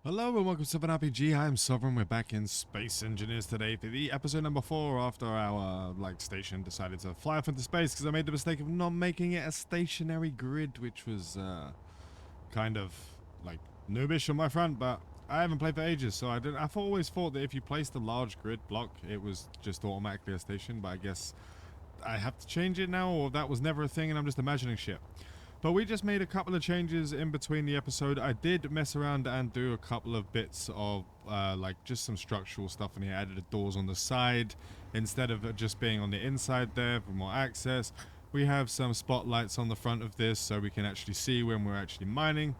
Hello and welcome to sovereignrpg. I'm Sovereign. We're back in Space Engineers today for the episode number 4 after our station decided to fly off into space because I made the mistake of not making it a stationary grid, which was kind of noobish on my front, but I haven't played for ages, so I've always thought that if you placed a large grid block it was just automatically a station, but I guess I have to change it now, or that was never a thing and I'm just imagining shit. But we just made a couple of changes in between the episode. I did mess around and do a couple of bits of just some structural stuff in here. I added the doors on the side instead of just being on the inside there for more access. We have some spotlights on the front of this so we can actually see when we're actually mining.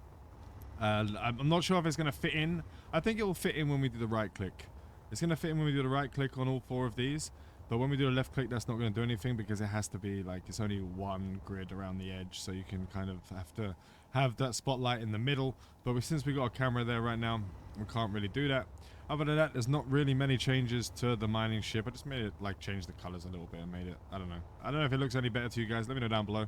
I'm not sure if it's going to fit in. I think it will fit in when we do the right click. It's going to fit in when we do the right click on all 4 of these. But when we do a left click, that's not going to do anything because it has to be it's only one grid around the edge, so you can kind of have to have that spotlight in the middle. But since we got a camera there right now, we can't really do that. Other than that, there's not really many changes to the mining ship. I just made it change the colors a little bit and made it, I don't know if it looks any better to you guys. Let me know down below.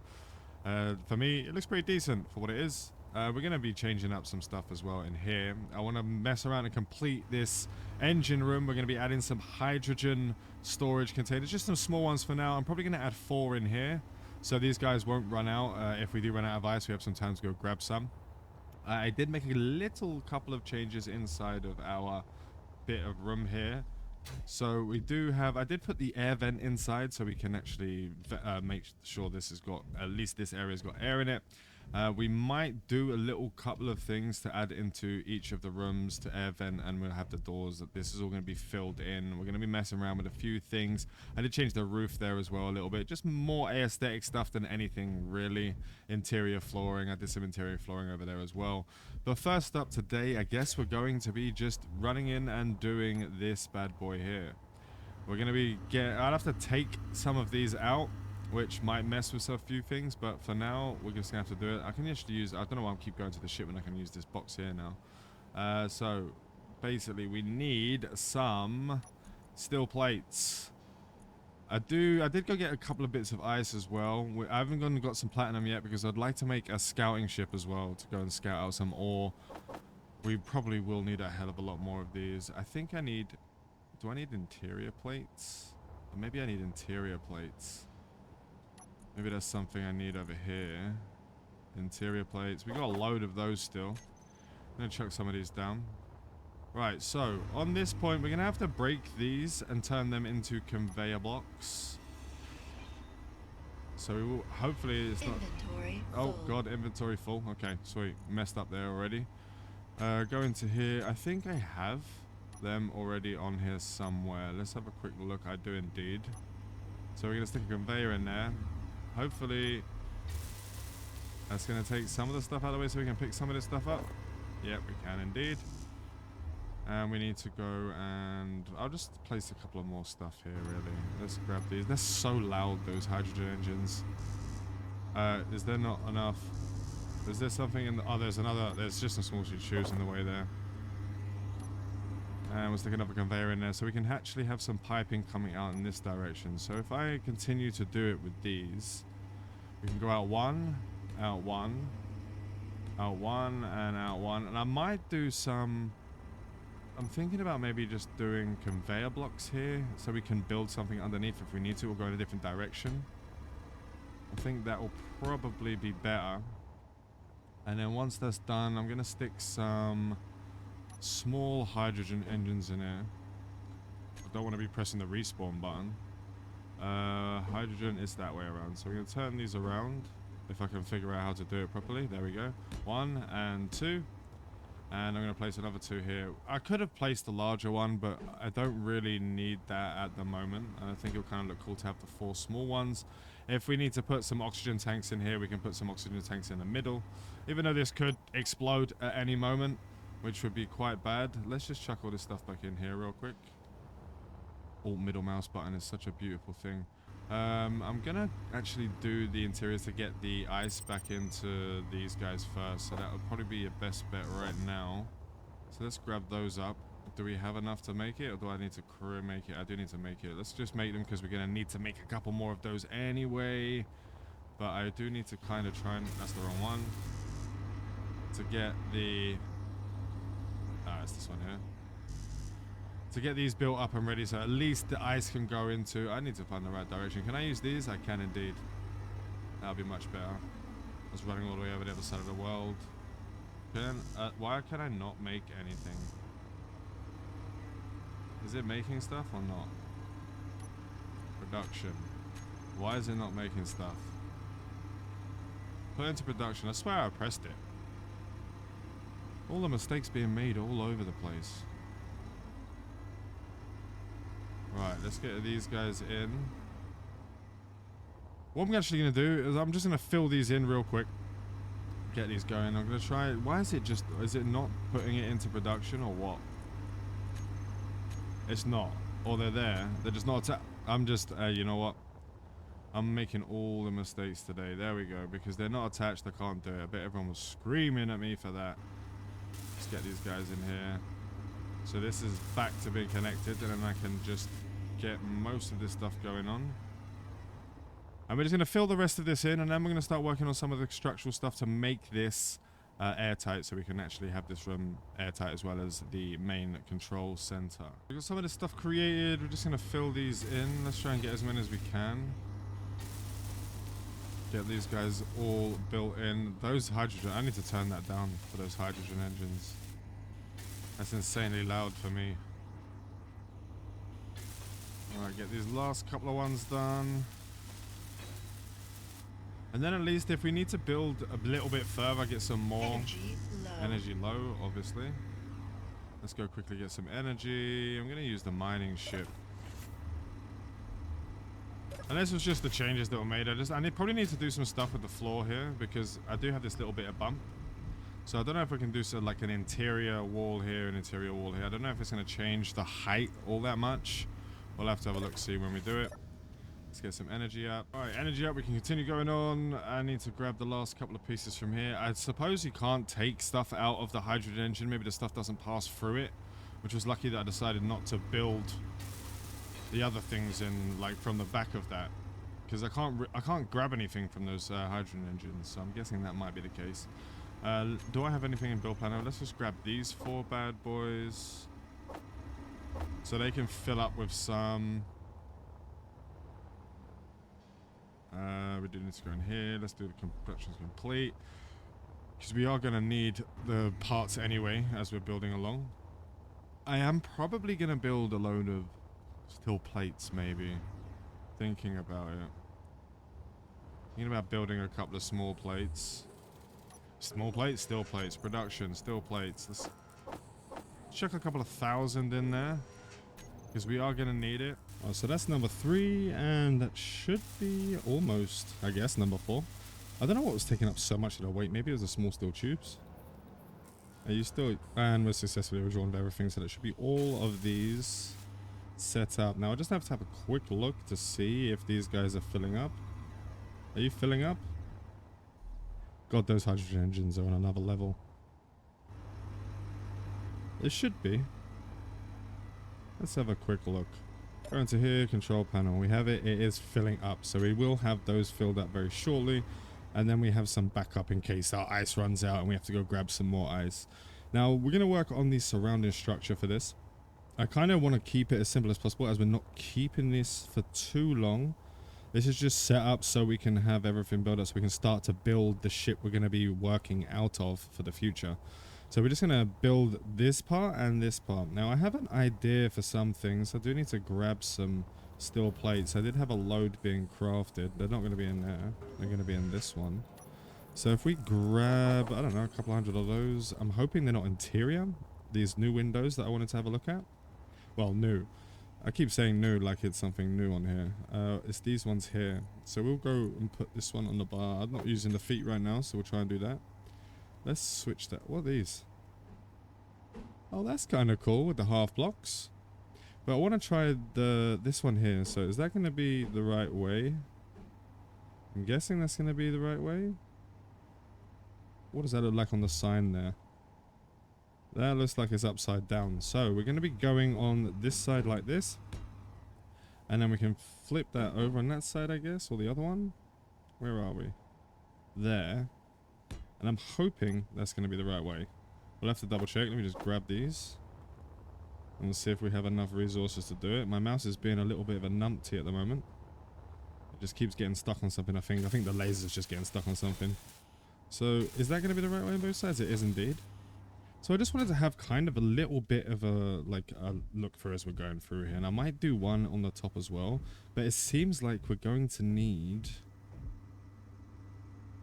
For me, it looks pretty decent for what it is. We're going to be changing up some stuff as well in here. I want to mess around and complete this engine room. We're going to be adding some hydrogen storage containers, just some small ones for now. I'm probably going to add 4 in here, so these guys won't run out. If we do run out of ice, we have some time to go grab some. I did make a couple of changes inside of our bit of room here. So we do have, I did put the air vent inside so we can actually make sure this has got, at least this area's got air in it. We might do a couple of things to add into each of the rooms to air vent, and we'll have the doors that this is all going to be filled in. We're going to be messing around with a few things. I did change the roof there as well a little bit, just more aesthetic stuff than anything really. Interior flooring, I did some interior flooring over there as well. But first up today, I guess we're going to be just running in and doing this bad boy here. We're going to be I'll have to take some of these out, which might mess with a few things, but for now we're just gonna have to do it. I can actually use, I don't know why I keep going to the ship when I can use this box here now. So basically we need some steel plates. I did go get a couple of bits of ice as well. I haven't got some platinum yet because I'd like to make a scouting ship as well to go and scout out some ore. We probably will need a hell of a lot more of these. I think I need, do I need interior plates? Or maybe I need interior plates. Maybe that's something I need over here. Interior plates. We got a load of those still. I'm going to chuck some of these down. Right, so on this point, we're going to have to break these and turn them into conveyor blocks. So we will, hopefully it's not... Inventory oh full. god, inventory full. Okay, sweet. Messed up there already. Go into here. I think I have them already on here somewhere. Let's have a quick look. I do indeed. So we're going to stick a conveyor in there. Hopefully that's going to take some of the stuff out of the way so we can pick some of this stuff up. Yep, we can indeed. And we need to go and... I'll just place a couple of more stuff here, really. Let's grab these. They're so loud, those hydrogen engines. Is there not enough? Is there something in the... oh, there's another... there's just some small shoes in the way there. And we're sticking up a conveyor in there so we can actually have some piping coming out in this direction. So if I continue to do it with these, we can go out one, out one, out one, and out one. And I might do some... I'm thinking about maybe just doing conveyor blocks here so we can build something underneath if we need to. We'll go in a different direction. I think that will probably be better. And then once that's done, I'm going to stick some small hydrogen engines in here. I don't want to be pressing the respawn button. Hydrogen is that way around, so we're going to turn these around if I can figure out how to do it properly. There we go. 1 and 2, and I'm going to place another 2 here. I could have placed a larger one, but I don't really need that at the moment, and I think it'll kind of look cool to have the 4 small ones. If we need to put some oxygen tanks in here, we can put some oxygen tanks in the middle, even though this could explode at any moment, which would be quite bad. Let's just chuck all this stuff back in here real quick. Alt middle mouse button is such a beautiful thing. I'm gonna actually do the interiors to get the ice back into these guys first, so that would probably be your best bet right now. So let's grab those up. Do we have enough to make it, or do I need to crew make it? I do need to make it. Let's just make them because we're gonna need to make a couple more of those anyway. But I do need to kind of try and... that's the wrong one. To get the it's this one here. To get these built up and ready so at least the ice can go into... I need to find the right direction. Can I use these? I can indeed. That'll be much better. I was running all the way over the other side of the world. Why can I not make anything? Is it making stuff or not? Production. Why is it not making stuff? Put into production. I swear I pressed it. All the mistakes being made all over the place. Right, let's get these guys in. What I'm actually going to do is I'm just going to fill these in real quick. Get these going. I'm going to try... Why is it just... Is it not putting it into production or what? It's not. Or they're there. They're just not... I'm just... you know what? I'm making all the mistakes today. There we go. Because they're not attached, I can't do it. I bet everyone was screaming at me for that. Let's get these guys in here. So this is back to being connected, and then I can just get most of this stuff going on. And we're just going to fill the rest of this in, and then we're going to start working on some of the structural stuff to make this airtight, so we can actually have this room airtight as well as the main control center. We've got some of this stuff created. We're just going to fill these in. Let's try and get as many as we can. Get these guys all built in. Those hydrogen, I need to turn that down for those hydrogen engines. That's insanely loud for me. Alright, get these last couple of ones done. And then at least if we need to build a little bit further, get some more energy low, obviously. Let's go quickly get some energy. I'm going to use the mining ship. And this was just the changes that were made. I probably need to do some stuff with the floor here because I do have this little bit of bump. So I don't know if we can do like an interior wall here, an interior wall here. I don't know if it's going to change the height all that much. We'll have to have a look, see when we do it. Let's get some energy up. All right, energy up. We can continue going on. I need to grab the last couple of pieces from here. I suppose you can't take stuff out of the hydrogen engine. Maybe the stuff doesn't pass through it, which was lucky that I decided not to build the other things in, like, from the back of that. Because I can't grab anything from those hydrogen engines, so I'm guessing that might be the case. Do I have anything in build planner? Let's just grab these 4 bad boys. So they can fill up with some. We do need to go in here. Let's do the production's complete. Because we are going to need the parts anyway as we're building along. I am probably going to build a load of steel plates, maybe. Thinking about it. Thinking about building a couple of small plates. Small plates, steel plates, production, steel plates. Let's chuck a couple of 1,000 in there. Because we are going to need it. Oh, so that's number 3, and that should be almost, I guess, number 4. I don't know what was taking up so much of the weight. Maybe it was the small steel tubes. Are you still... And we're successfully rejoined everything, so that should be all of these set up. Now, I just have to have a quick look to see if these guys are filling up. Are you filling up? God, those hydrogen engines are on another level. It should be. Let's have a quick look. Go into here, control panel. We have it. It is filling up. So we will have those filled up very shortly. And then we have some backup in case our ice runs out and we have to go grab some more ice. Now, we're going to work on the surrounding structure for this. I kind of want to keep it as simple as possible as we're not keeping this for too long. This is just set up so we can have everything built up so we can start to build the ship we're going to be working out of for the future. So we're just going to build this part and this part. Now I have an idea for some things. I do need to grab some steel plates. I did have a load being crafted. They're not going to be in there. They're going to be in this one. So if we grab, I don't know, a couple hundred of those. I'm hoping they're not interior. These new windows that I wanted to have a look at. Well, new. I keep saying new like it's something new on here. It's these ones here. So we'll go and put this one on the bar. I'm not using the feet right now, so we'll try and do that. Let's switch that. What are these? Oh, that's kind of cool with the half blocks. But I want to try this one here. So is that going to be the right way? I'm guessing that's going to be the right way. What does that look like on the sign there? That looks like it's upside down. So we're going to be going on this side like this. And then we can flip that over on that side, I guess. Or the other one. Where are we? There. And I'm hoping that's going to be the right way. We'll have to double check. Let me just grab these. And we'll see if we have enough resources to do it. My mouse is being a little bit of a numpty at the moment. It just keeps getting stuck on something, I think. I think the laser's just getting stuck on something. So, is that going to be the right way on both sides? It is indeed. So I just wanted to have kind of a little bit of a, like, a look through as we're going through here. And I might do one on the top as well. But it seems like we're going to need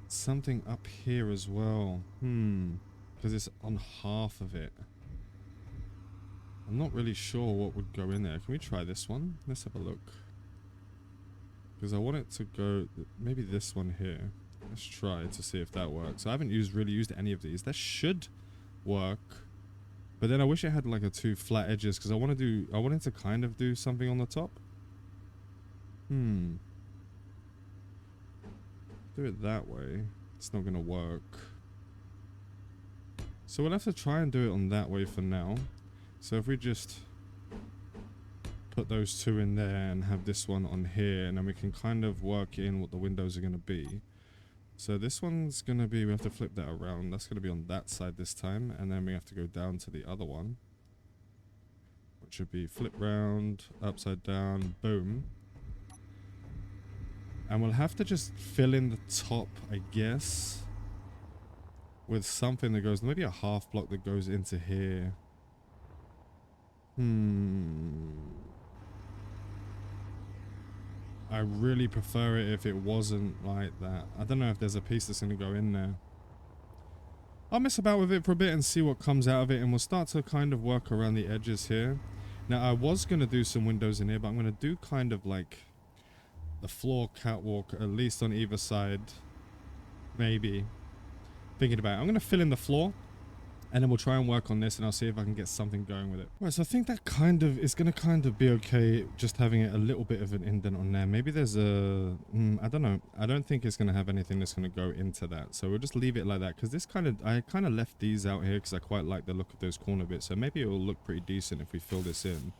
something up here as well. Because it's on half of it. I'm not really sure what would go in there. Can we try this one? Let's have a look. Because I want it to go, maybe this one here. Let's try to see if that works. I haven't really used any of these. That should work. But then I wish it had like a two flat edges because I wanted to kind of do something on the top. Do it that way. It's not going to work. So we'll have to try and do it on that way for now. So if we just put those two in there and have this one on here, and then we can kind of work in what the windows are going to be. So this one's going to be, we have to flip that around. That's going to be on that side this time. And then we have to go down to the other one, which should be flip round, upside down, boom. And we'll have to just fill in the top, I guess, with something that goes, maybe a half block that goes into here. I really prefer it if it wasn't like that. I don't know if there's a piece that's going to go in there. I'll mess about with it for a bit and see what comes out of it, and we'll start to kind of work around the edges here. Now, I was going to do some windows in here, but I'm going to do kind of like the floor catwalk, at least on either side. Maybe. Thinking about it. I'm going to fill in the floor. And then we'll try and work on this, and I'll see if I can get something going with it. Right, so I think that kind of is going to kind of be okay, just having it a little bit of an indent on there. Maybe there's a... I don't know. I don't think it's going to have anything that's going to go into that. So we'll just leave it like that, because this kind of... I kind of left these out here because I quite like the look of those corner bits. So maybe it will look pretty decent if we fill this in.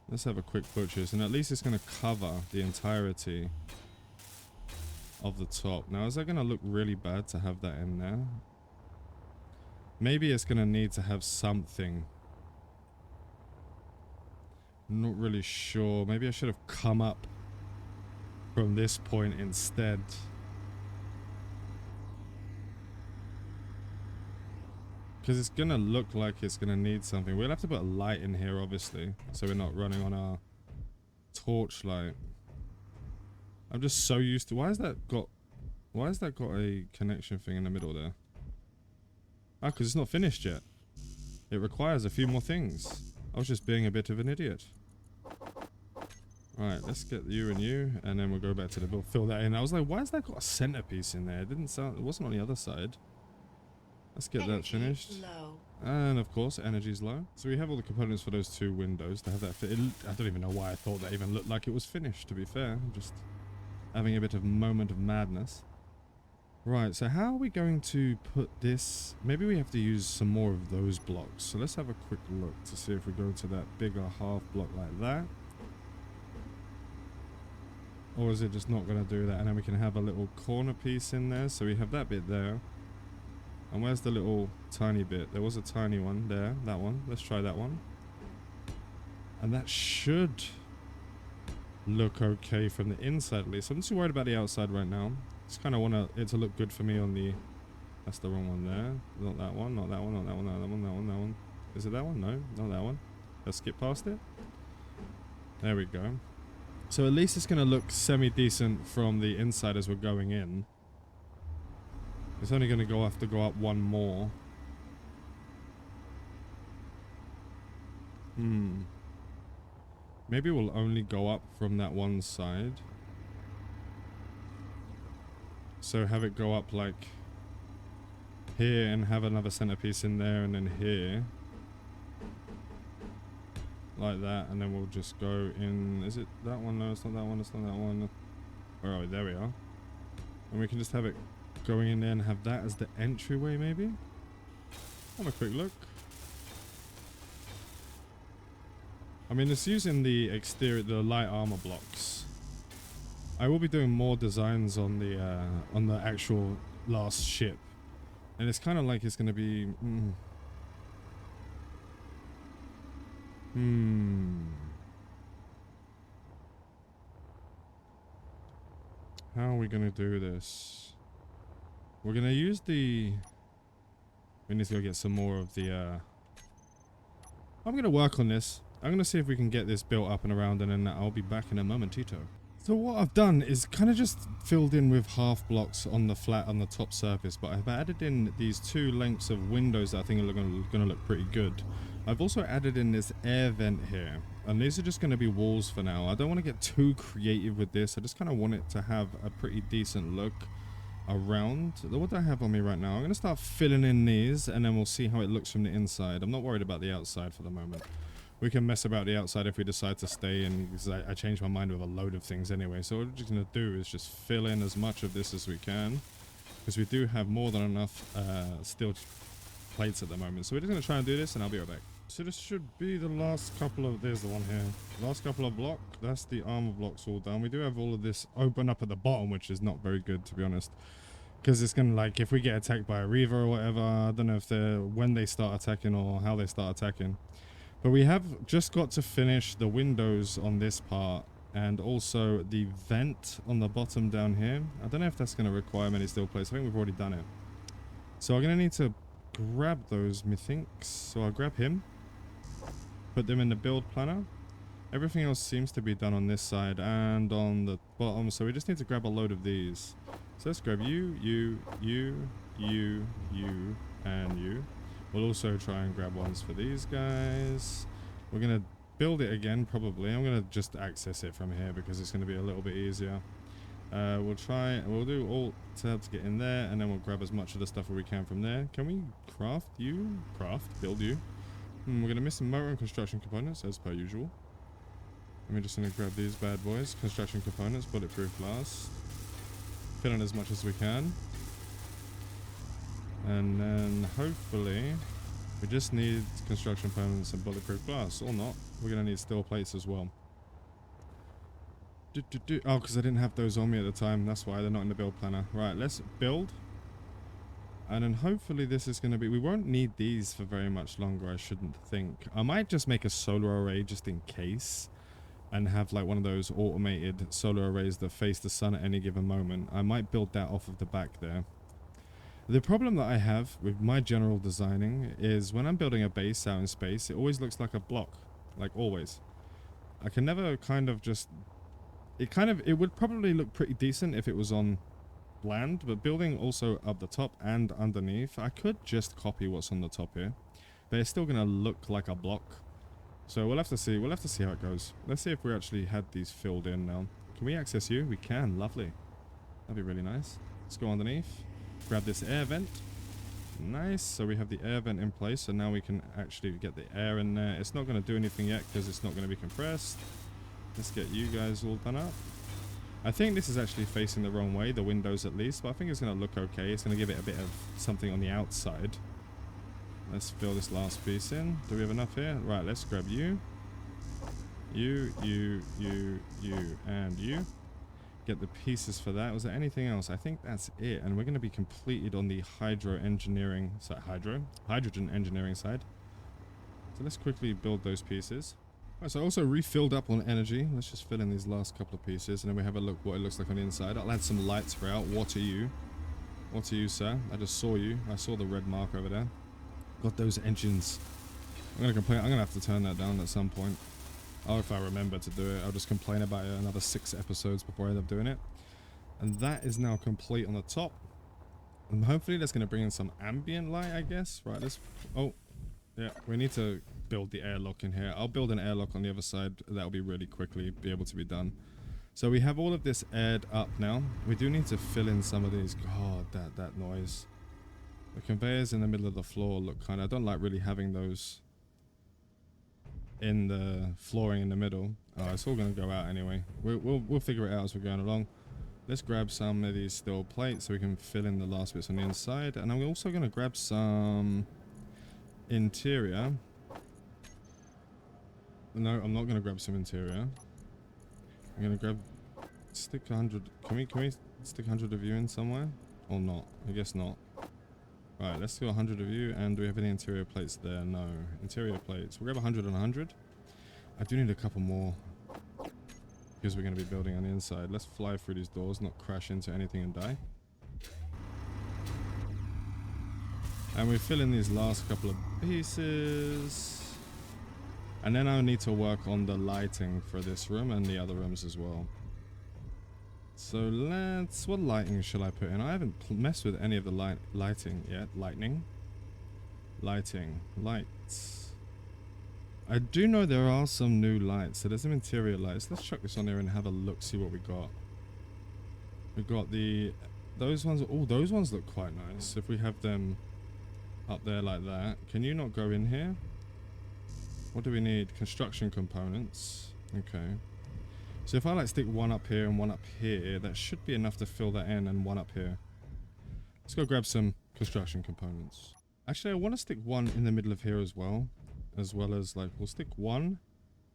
Let's have a quick butchers, and at least it's going to cover the entirety of the top. Now, is that going to look really bad to have that in there? Maybe it's going to need to have something. I'm not really sure. Maybe I should have come up from this point instead. Because it's going to look like it's going to need something. We'll have to put a light in here, obviously. So we're not running on our torch light. I'm just so used to... Why has that got a connection thing in the middle there? Ah, because it's not finished yet. It requires a few more things. I was just being a bit of an idiot. Alright, let's get you and you, and then we'll go back to the build, fill that in. I was like, why has that got a centerpiece in there? It didn't sound, it wasn't on the other side. Let's get that finished. Low. And of course, energy's low. So we have all the components for those two windows to have that fit. I don't even know why I thought that even looked like it was finished, to be fair. I'm just having a bit of moment of madness. Right, so how are we going to put this? Maybe we have to use some more of those blocks. So let's have a quick look to see if we go to that bigger half block like that. Or is it just not going to do that? And then we can have a little corner piece in there. So we have that bit there. And where's the little tiny bit? There was a tiny one there. That one. Let's try that one. And that should look okay from the inside at least. I'm not too worried about the outside right now. Just kind of want it to look good for me on the... That's the wrong one there. Not that one, not that one, not that one, not that one, that one, that one. Is it that one? No, not that one. Let's skip past it. There we go. So at least it's going to look semi-decent from the inside as we're going in. It's only going to have to go up one more. Maybe we'll only go up from that one side. So have it go up like here and have another centerpiece in there and then here. Like that, and then we'll just go in. Is it that one? No, it's not that one, it's not that one. Where are we? There we are. And we can just have it going in there and have that as the entryway maybe? Have a quick look. I mean, it's using the exterior, the light armor blocks. I will be doing more designs on the actual last ship, and it's kind of like it's going to be. How are we gonna do this? We're gonna use the... We need to go get some more of the, I'm gonna work on this. I'm gonna see if we can get this built up and around, and then I'll be back in a momentito. So what I've done is kind of just filled in with half blocks on the flat on the top surface, but I've added in these 2 lengths of windows that I think are gonna look pretty good. I've also added in this air vent here, and these are just gonna be walls for now. I don't want to get too creative with this. I just kind of want it to have a pretty decent look around. What do I have on me right now? I'm gonna start filling in these, and then we'll see how it looks from the inside. I'm not worried about the outside for the moment. We can mess about the outside if we decide to stay, and because I changed my mind with a load of things anyway. So what we're just going to do is just fill in as much of this as we can, because we do have more than enough steel plates at the moment. So we're just going to try and do this, and I'll be right back. So this should be the last couple of... There's the one here. Last couple of blocks. That's the armor blocks all done. We do have all of this open up at the bottom, which is not very good, to be honest. Because it's going to, like, if we get attacked by a Reaver or whatever, I don't know if they're... when they start attacking or how they start attacking. But we have just got to finish the windows on this part, and also the vent on the bottom down here. I don't know if that's going to require many steel plates. I think we've already done it. So I'm going to need to grab those, methinks. So I'll grab him, put them in the build planner. Everything else seems to be done on this side and on the bottom, so we just need to grab a load of these. So let's grab you, and you. We'll also try and grab ones for these guys. We're going to build it again, probably. I'm going to just access it from here because it's going to be a little bit easier. We'll do Alt Tab to get in there, and then we'll grab as much of the stuff as we can from there. Can we craft you? Build you. We're going to miss some motor and construction components, as per usual. And we're just going to grab these bad boys. Construction components, bulletproof glass. Fill in as much as we can. And then hopefully we just need construction components and bulletproof glass, or not. We're going to need steel plates as well. Oh, because I didn't have those on me at the time. That's why they're not in the build planner. Right, let's build. And then hopefully this is going to be... We won't need these for very much longer, I shouldn't think. I might just make a solar array just in case. And have like one of those automated solar arrays that face the sun at any given moment. I might build that off of the back there. The problem that I have with my general designing is when I'm building a base out in space, it always looks like a block. Like always. I can never kind of just... It would probably look pretty decent if it was on land, but building also up the top and underneath, I could just copy what's on the top here. But it's still going to look like a block. So we'll have to see. We'll have to see how it goes. Let's see if we actually had these filled in now. Can we access you? We can. Lovely. That'd be really nice. Let's go underneath. Grab this air vent. Nice. So we have the air vent in place. So now we can actually get the air in there. It's not going to do anything yet because it's not going to be compressed. Let's get you guys all done up. I think this is actually facing the wrong way, the windows at least, but I think it's going to look okay. It's going to give it a bit of something on the outside. Let's fill this last piece in. Do we have enough here? Right, let's grab you. You, and you. Get the pieces for that. Was there anything else? I think that's it. And we're going to be completed on the hydrogen engineering side. So let's quickly build those pieces. Right, so I also refilled up on energy. Let's just fill in these last couple of pieces, and then we have a look what it looks like on the inside. I'll add some lights throughout. What are you? What are you, sir? I just saw you. I saw the red mark over there. Got those engines. I'm gonna have to turn that down at some point. Oh, if I remember to do it, I'll just complain about it another 6 episodes before I end up doing it. And that is now complete on the top. And hopefully that's gonna bring in some ambient light, I guess. Right, let's... Oh, yeah, we need to build the airlock in here. I'll build an airlock on the other side. That'll be really quickly be able to be done. So we have all of this aired up now. We do need to fill in some of these. God, that noise. The conveyors in the middle of the floor look kind of... I don't like really having those in the flooring in the middle. Oh, it's all going to go out anyway. We'll figure it out as we're going along. Let's grab some of these steel plates so we can fill in the last bits on the inside. And I'm also going to grab some interior. No, I'm not going to grab some interior. I'm going to grab... Stick 100... Can we stick 100 of you in somewhere? Or not? I guess not. Right, let's do 100 of you. And do we have any interior plates there? No. Interior plates. We'll grab 100 and 100. I do need a couple more because we're going to be building on the inside. Let's fly through these doors, not crash into anything and die. And we fill in these last couple of pieces. And then I'll need to work on the lighting for this room and the other rooms as well. So let's... What lighting shall I put in? I haven't messed with any of the lighting yet. Lighting. Lights. I do know there are some new lights. So there's some interior lights. Let's chuck this on there and have a look, see what we got. We got the... Those ones... Oh, those ones look quite nice. If we have them up there like that. Can you not go in here? What do we need? Construction components. Okay. So if I like stick one up here and one up here, that should be enough to fill that in, and one up here. Let's go grab some construction components. Actually, I want to stick one in the middle of here as well as like, we'll stick one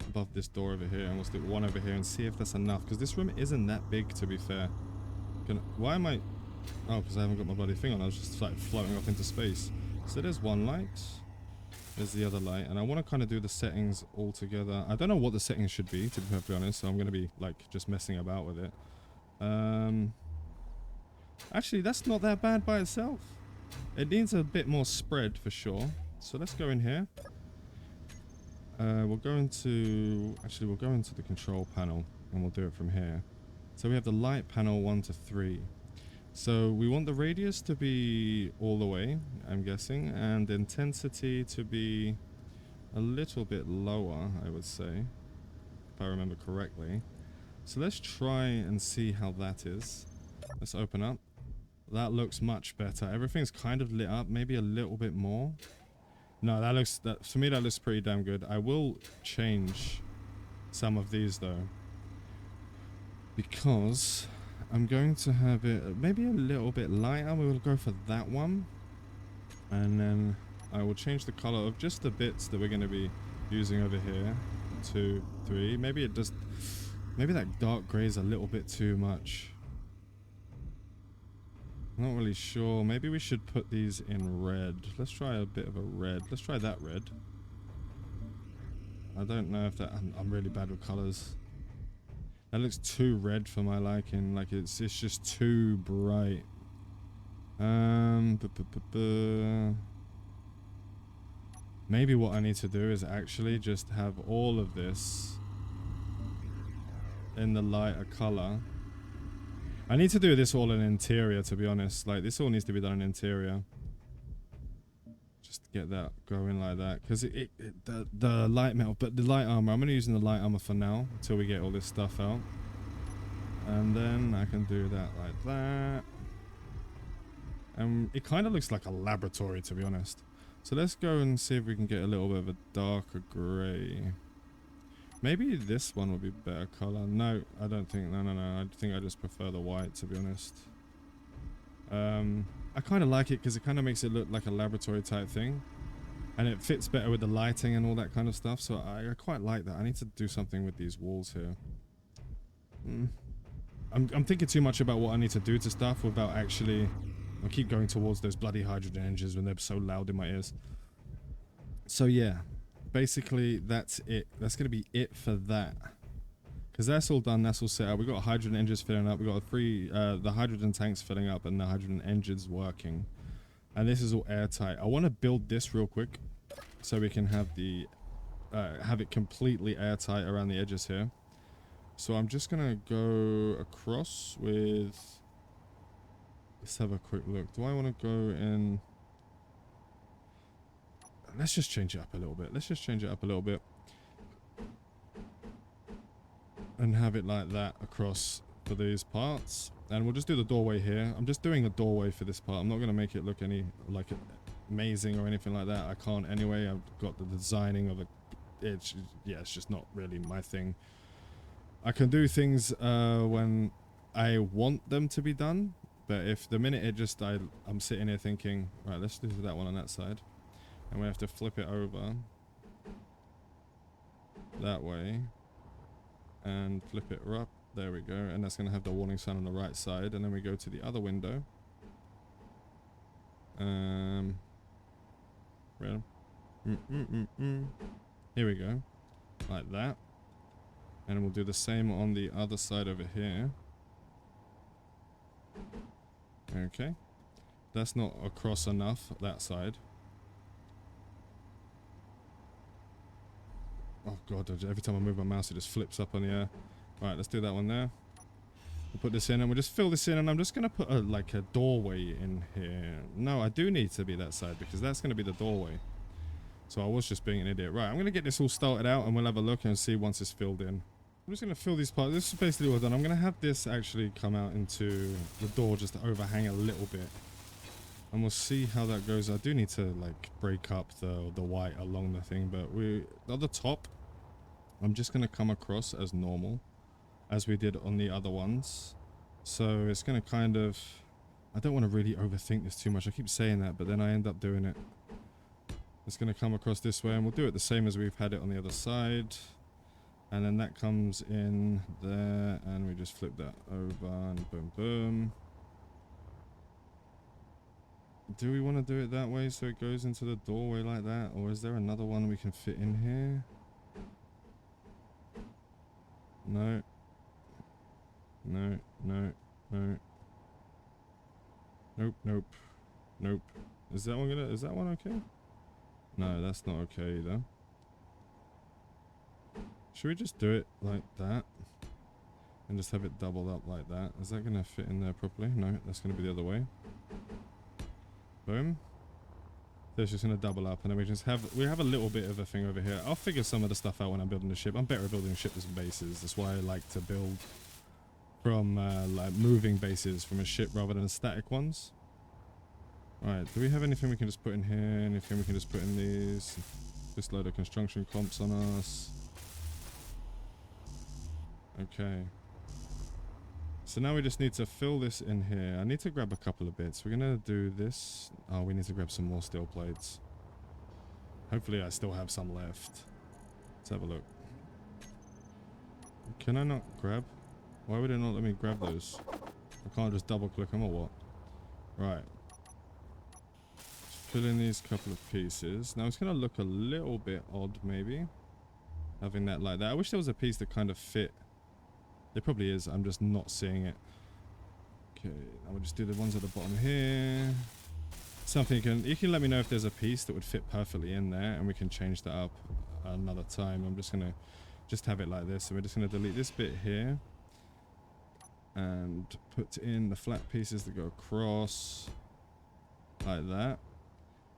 above this door over here, and we'll stick one over here and see if that's enough, because this room isn't that big, to be fair. Why am I... Oh, because I haven't got my bloody thing on. I was just like floating off into space. So there's one light. There's the other light, and I want to kind of do the settings all together. I don't know what the settings should be, to be perfectly honest, so I'm going to be like just messing about with it. Actually, that's not that bad by itself. It needs a bit more spread for sure. So let's go in here. We'll go into the control panel, and we'll do it from here. So we have the light panel 1 to 3. So we want the radius to be all the way, I'm guessing, and the intensity to be a little bit lower, I would say, if I remember correctly. So let's try and see how that is. Let's open up. That looks much better. Everything's kind of lit up, maybe a little bit more. No, for me that looks pretty damn good. I will change some of these though, because I'm going to have it maybe a little bit lighter. We will go for that one. And then I will change the color of just the bits that we're going to be using over here. 2, 3. Maybe that dark gray is a little bit too much. Not really sure. Maybe we should put these in red. Let's try a bit of a red. Let's try that red. I don't know if that... I'm really bad with colors. That looks too red for my liking. Like it's just too bright. Maybe what I need to do is actually just have all of this in the lighter color. I need to do this all in interior, to be honest. Like this all needs to be done in interior. Just to get that going like that, because the light metal, but the light armor, I'm only using the light armor for now until we get all this stuff out, and then I can do that like that. And it kind of looks like a laboratory, to be honest. So let's go and see if we can get a little bit of a darker gray. Maybe this one would be better color. No, I don't think. No. I think I just prefer the white, to be honest. I kind of like it because it kind of makes it look like a laboratory type thing, and it fits better with the lighting and all that kind of stuff. So I quite like that. I need to do something with these walls here. I'm thinking too much about what I need to do to stuff without actually... I keep going towards those bloody hydrogen engines when they're so loud in my ears. So yeah, basically that's it. That's going to be it for that. Because that's all done, that's all set up. We've got hydrogen engines filling up. We've got the hydrogen tanks filling up and the hydrogen engines working. And this is all airtight. I want to build this real quick so we can have have it completely airtight around the edges here. So I'm just going to go across with... Let's have a quick look. Do I want to go in... Let's just change it up a little bit. And have it like that across for these parts. And we'll just do the doorway here. I'm just doing a doorway for this part. I'm not going to make it look like amazing or anything like that. I can't anyway. I've got the designing of it. It's just not really my thing. I can do things when I want them to be done. But if the minute I'm sitting here thinking, right, let's do that one on that side. And we have to flip it over that way. And flip it up. There we go. And that's going to have the warning sign on the right side. And then we go to the other window. Here we go. like that. And we'll do the same on the other side over here. Okay. That's not across enough, that side. Oh god, every time I move my mouse it just flips up on the air. Alright, let's do that one there. We'll put this in and we'll just fill this in, and I'm just going to put like a doorway in here. No, I do need to be that side because that's going to be the doorway. So I was just being an idiot. Right, I'm going to get this all started out and we'll have a look and see once it's filled in. I'm just going to fill these parts. This is basically all done. I'm going to have this actually come out into the door just to overhang a little bit. And we'll see how that goes. I do need to like break up the white along the thing, but at the top, I'm just going to come across as normal, as we did on the other ones. So it's going to kind of, I don't want to really overthink this too much. I keep saying that, but then I end up doing it. It's going to come across this way, and we'll do it the same as we've had it on the other side. And then that comes in there, and we just flip that over, and boom, boom. Do we want to do it that way so it goes into the doorway like that? Or is there another one we can fit in here? No. No, no, no. Nope, nope. Nope. Is that one okay? No, that's not okay either. Should we just do it like that? And just have it doubled up like that? Is that going to fit in there properly? No, that's going to be the other way. Boom. So it's just going to double up, and then we have a little bit of a thing over here. I'll figure some of the stuff out when I'm building the ship. I'm better at building ships and bases. That's why I like to build from like moving bases from a ship rather than static ones. Alright, do we have anything we can just put in here? Anything we can just put in these? Just load of construction comps on us. Okay. So now we just need to fill this in here. I need to grab a couple of bits. We're going to do this. Oh, we need to grab some more steel plates. Hopefully I still have some left. Let's have a look. Can I not grab? Why would it not let me grab those? I can't just double click them or what? Right. Fill in these couple of pieces. Now it's going to look a little bit odd maybe, having that like that. I wish there was a piece that kind of fit. There probably is, I'm just not seeing it. Okay, now we'll just do the ones at the bottom here. Something you can let me know if there's a piece that would fit perfectly in there, and we can change that up another time. I'm just going to have it like this. So we're just going to delete this bit here. And put in the flat pieces that go across. Like that.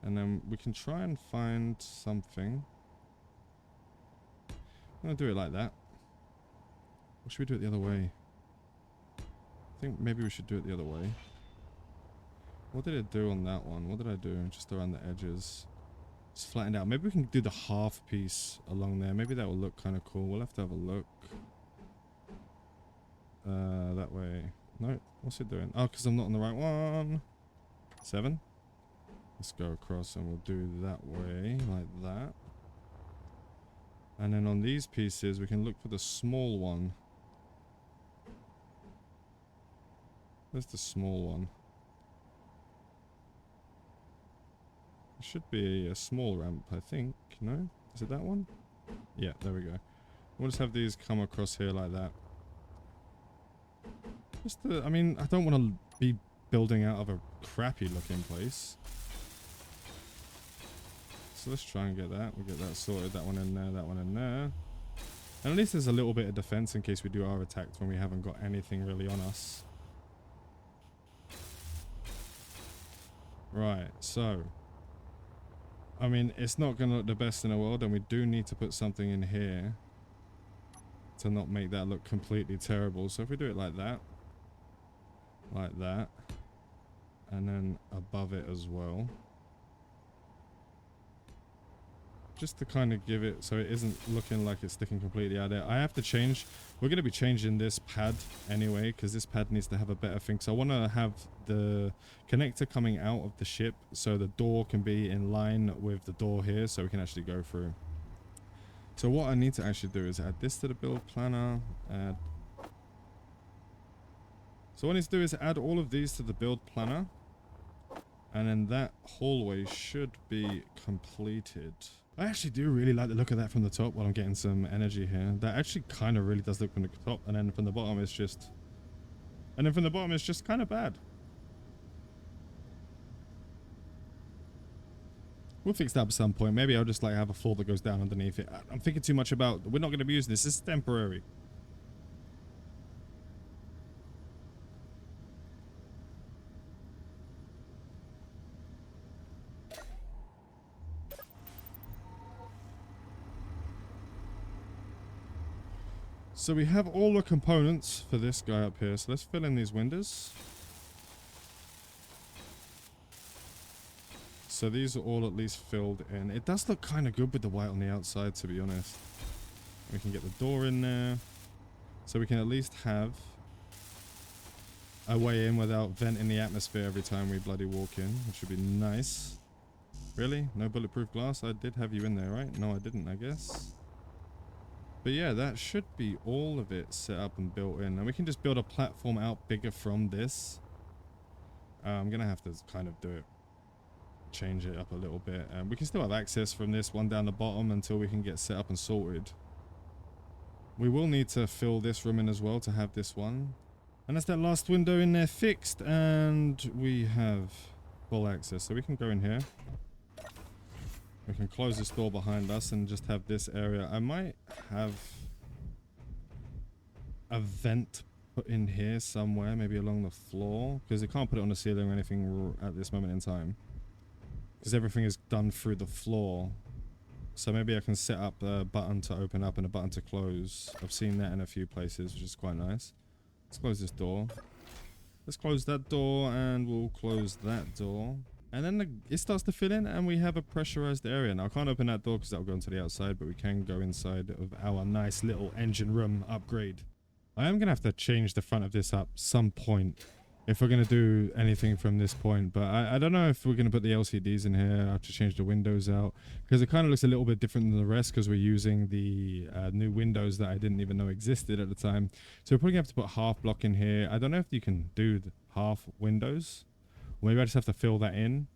And then we can try and find something. I'm going to do it like that. Or should we do it the other way? I think maybe we should do it the other way. What did it do on that one? What did I do? Just around the edges. It's flattened out. Maybe we can do the half piece along there. Maybe that will look kind of cool. We'll have to have a look. That way. No, what's it doing? Oh, because I'm not on the right one. 7. Let's go across and we'll do that way, like that. And then on these pieces, we can look for the small one. Where's the small one? It should be a small ramp, I think. No? Is it that one? Yeah, there we go. We'll just have these come across here like that. I mean, I don't want to be building out of a crappy looking place. So let's try and get that. We'll get that sorted. That one in there, that one in there. And at least there's a little bit of defense in case we are attacked when we haven't got anything really on us. Right, so. I mean, it's not going to look the best in the world, and we do need to put something in here to not make that look completely terrible. So if we do it like that, and then above it as well. Just to kind of give it so it isn't looking like it's sticking completely out there. I have to change. We're going to be changing this pad anyway, because this pad needs to have a better thing. So I want to have the connector coming out of the ship so the door can be in line with the door here so we can actually go through. So what I need to actually do is add this to the build planner. So what I need to do is add all of these to the build planner. And then that hallway should be completed. I actually do really like the look of that from the top while I'm getting some energy here. That actually kind of really does look from the top, and then from the bottom it's just... And then from the bottom it's just kind of bad. We'll fix that at some point. Maybe I'll just like have a floor that goes down underneath it. I'm thinking too much about... We're not going to be using this. This is temporary. So we have all the components for this guy up here. So let's fill in these windows. So these are all at least filled in. It does look kind of good with the white on the outside, to be honest. We can get the door in there. So we can at least have a way in without venting the atmosphere every time we bloody walk in, which would be nice. Really? No bulletproof glass? I did have you in there, right? No, I didn't, I guess. But yeah, that should be all of it set up and built in. And we can just build a platform out bigger from this. I'm going to have to kind of do it. Change it up a little bit. We can still have access from this one down the bottom until we can get set up and sorted. We will need to fill this room in as well to have this one. And that's that last window in there fixed. And we have full access. So we can go in here. We can close this door behind us and just have this area. I might have a vent put in here somewhere, maybe along the floor, because it can't put it on the ceiling or anything at this moment in time, because everything is done through the floor. So maybe I can set up a button to open up and a button to close. I've seen that in a few places, which is quite nice. Let's close this door. Let's close that door, and we'll close that door. And then it starts to fill in, and we have a pressurized area. Now, I can't open that door because that'll go into the outside, but we can go inside of our nice little engine room upgrade. I am going to have to change the front of this up some point if we're going to do anything from this point. But I don't know if we're going to put the LCDs in here. I have to change the windows out because it kind of looks a little bit different than the rest because we're using the new windows that I didn't even know existed at the time. So we're probably going to have to put half block in here. I don't know if you can do the half windows. Maybe I just have to fill that in,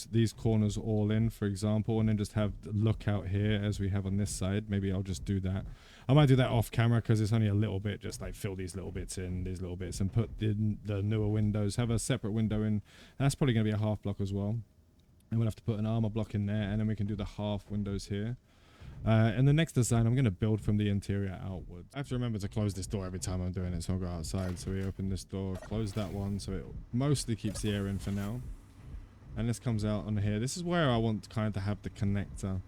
these corners all in, for example, and then just have the lookout here as we have on this side. Maybe I'll just do that. I might do that off camera because it's only a little bit, just like fill these little bits in, these little bits, and put in the newer windows, have a separate window in. That's probably going to be a half block as well. And we'll have to put an armor block in there, and then we can do the half windows here. In the next design, I'm going to build from the interior outwards. I have to remember to close this door every time I'm doing it, so I'll go outside. So we open this door, close that one, so it mostly keeps the air in for now. And this comes out on here. This is where I want kind of to have the connector.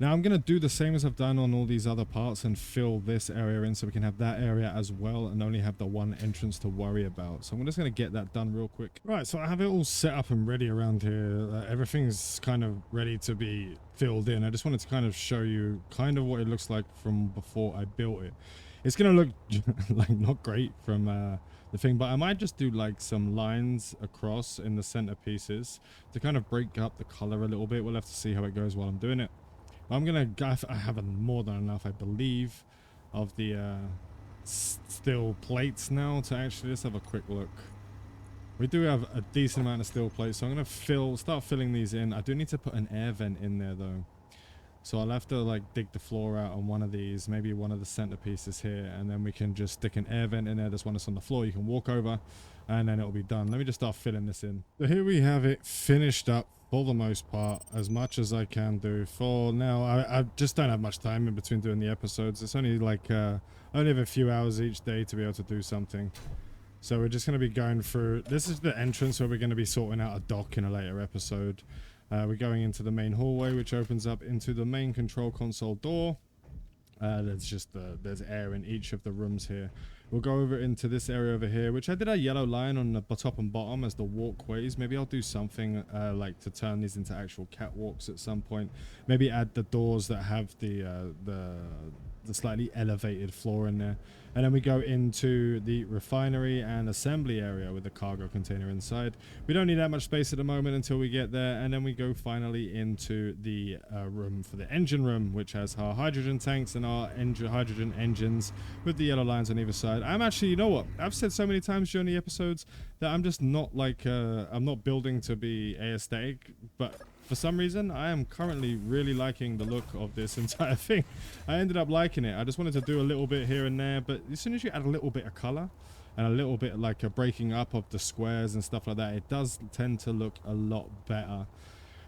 Now I'm going to do the same as I've done on all these other parts and fill this area in so we can have that area as well and only have the one entrance to worry about. So I'm just going to get that done real quick. Right, so I have it all set up and ready around here. Everything's kind of ready to be filled in. I just wanted to kind of show you kind of what it looks like from before I built it. It's going to look like not great from the thing, but I might just do like some lines across in the center pieces to kind of break up the color a little bit. We'll have to see how it goes while I'm doing it. I'm gonna, I have more than enough, I believe, of the steel plates now to actually, let's have a quick look. We do have a decent amount of steel plates, so I'm gonna start filling these in. I do need to put an air vent in there though, so I'll have to like dig the floor out on one of these, maybe one of the center pieces here, and then we can just stick an air vent in there. There's one that's on the floor you can walk over, and then it'll be done. Let me just start filling this in. So here we have it finished up for the most part, as much as I can do for now. I just don't have much time in between doing the episodes. It's only like only have a few hours each day to be able to do something. So we're just going to be going through, this is the entrance where we're going to be sorting out a dock in a later episode. We're going into the main hallway, which opens up into the main control console door. There's air in each of the rooms here. We'll go over into this area over here, which I did a yellow line on the top and bottom as the walkways. Maybe I'll do something like to turn these into actual catwalks at some point. Maybe add the doors that have the slightly elevated floor in there. And then we go into the refinery and assembly area with the cargo container inside. We don't need that much space at the moment until we get there. And then we go finally into the room for the engine room, which has our hydrogen tanks and our hydrogen engines with the yellow lines on either side. I'm actually, you know what? I've said so many times during the episodes that I'm just not like, I'm not building to be aesthetic, but for some reason, I am currently really liking the look of this entire thing. I ended up liking it. I just wanted to do a little bit here and there, but as soon as you add a little bit of color and a little bit like a breaking up of the squares and stuff like that, it does tend to look a lot better.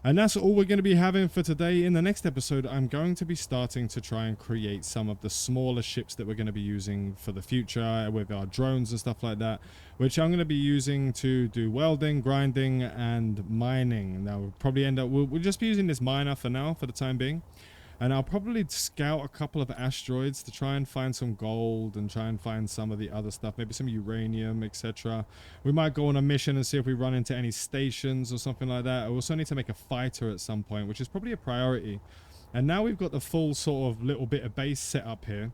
And that's all we're going to be having for today. In the next episode, I'm going to be starting to try and create some of the smaller ships that we're going to be using for the future with our drones and stuff like that, which I'm going to be using to do welding, grinding, and mining. Now, we'll probably end up, we'll just be using this miner for now, for the time being. And I'll probably scout a couple of asteroids to try and find some gold and try and find some of the other stuff, maybe some uranium, etc. We might go on a mission and see if we run into any stations or something like that. I also need to make a fighter at some point, which is probably a priority. And now we've got the full sort of little bit of base set up here.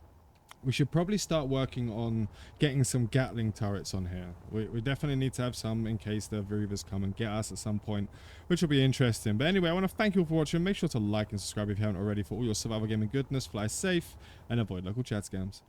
We should probably start working on getting some Gatling turrets on here. We definitely need to have some in case the Reavers come and get us at some point, which will be interesting. But anyway, I want to thank you all for watching. Make sure to like and subscribe if you haven't already for all your survival gaming goodness. Fly safe and avoid local chat scams.